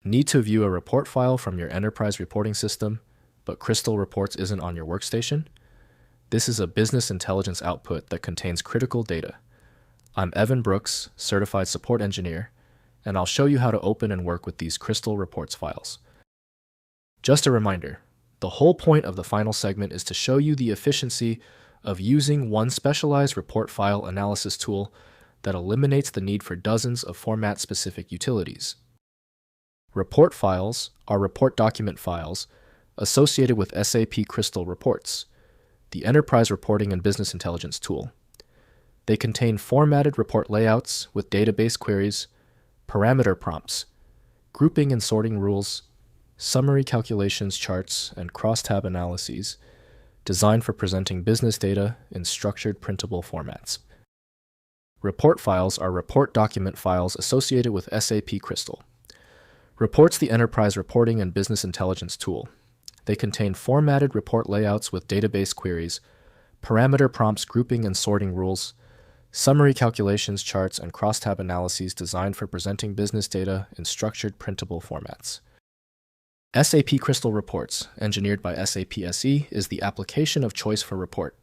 Need to view a report file from your enterprise reporting system, but Crystal Reports isn't on your workstation? This is a business intelligence output that contains critical data. I'm Evan Brooks, Certified Support Engineer, and I'll show you how to open and work with these Crystal Reports files. Just a reminder, the whole point of the final segment is to show you the efficiency of using one specialized report file analysis tool that eliminates the need for dozens of format-specific utilities. Report files are report document files associated with SAP Crystal Reports, the enterprise reporting and business intelligence tool. They contain formatted report layouts with database queries, parameter prompts, grouping and sorting rules, summary calculations charts, and crosstab analyses designed for presenting business data in structured printable formats. Report files are report document files associated with SAP Crystal. Reports the enterprise reporting and business intelligence tool. They contain formatted report layouts with database queries, parameter prompts grouping and sorting rules, summary calculations charts, and crosstab analyses designed for presenting business data in structured printable formats. SAP Crystal Reports, engineered by SAP SE, is the application of choice for report.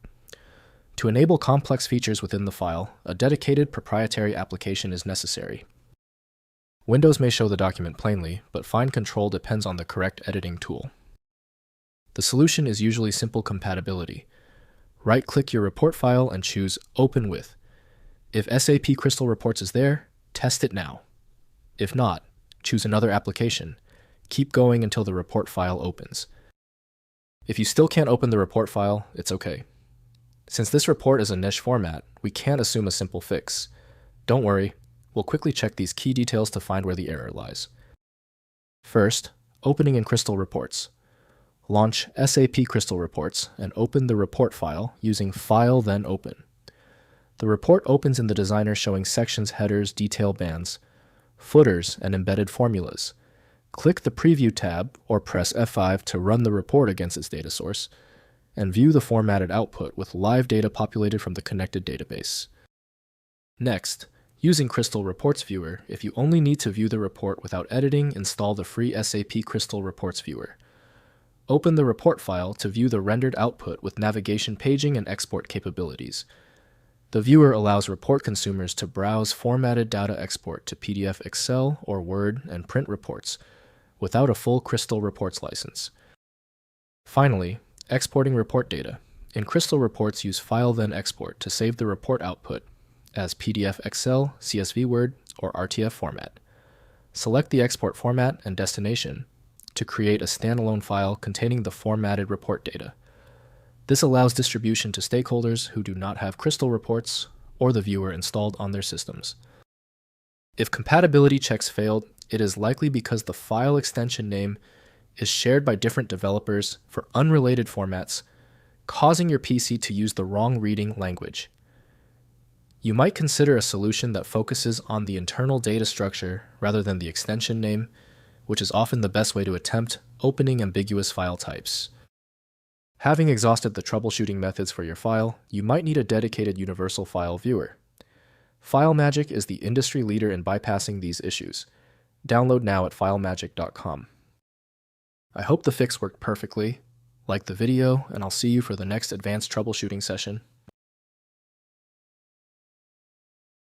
To enable complex features within the file, a dedicated proprietary application is necessary. Windows may show the document plainly, but fine control depends on the correct editing tool. The solution is usually simple compatibility. Right-click your report file and choose Open With. If SAP Crystal Reports is there, test it now. If not, choose another application. Keep going until the report file opens. If you still can't open the report file, it's okay. Since this report is a niche format, we can't assume a simple fix. Don't worry, we'll quickly check these key details to find where the error lies. First, opening in Crystal Reports. Launch SAP Crystal Reports and open the report file using File then Open. The report opens in the designer showing sections, headers, detail bands, footers, and embedded formulas. Click the Preview tab or press F5 to run the report against its data source, and view the formatted output with live data populated from the connected database. Next, using Crystal Reports Viewer, if you only need to view the report without editing, install the free SAP Crystal Reports Viewer. Open the report file to view the rendered output with navigation, paging, and export capabilities. The viewer allows report consumers to browse formatted data export to PDF, Excel, or Word and print reports without a full Crystal Reports license. Finally, exporting report data. In Crystal Reports, use File then Export to save the report output as PDF, Excel, CSV Word, or RTF format. Select the export format and destination to create a standalone file containing the formatted report data. This allows distribution to stakeholders who do not have Crystal Reports or the viewer installed on their systems. If compatibility checks failed, it is likely because the file extension name is shared by different developers for unrelated formats, causing your PC to use the wrong reading language. You might consider a solution that focuses on the internal data structure rather than the extension name, which is often the best way to attempt opening ambiguous file types. Having exhausted the troubleshooting methods for your file, you might need a dedicated universal file viewer. FileMagick is the industry leader in bypassing these issues. Download now at filemagick.com. I hope the fix worked perfectly. Like the video, and I'll see you for the next advanced troubleshooting session.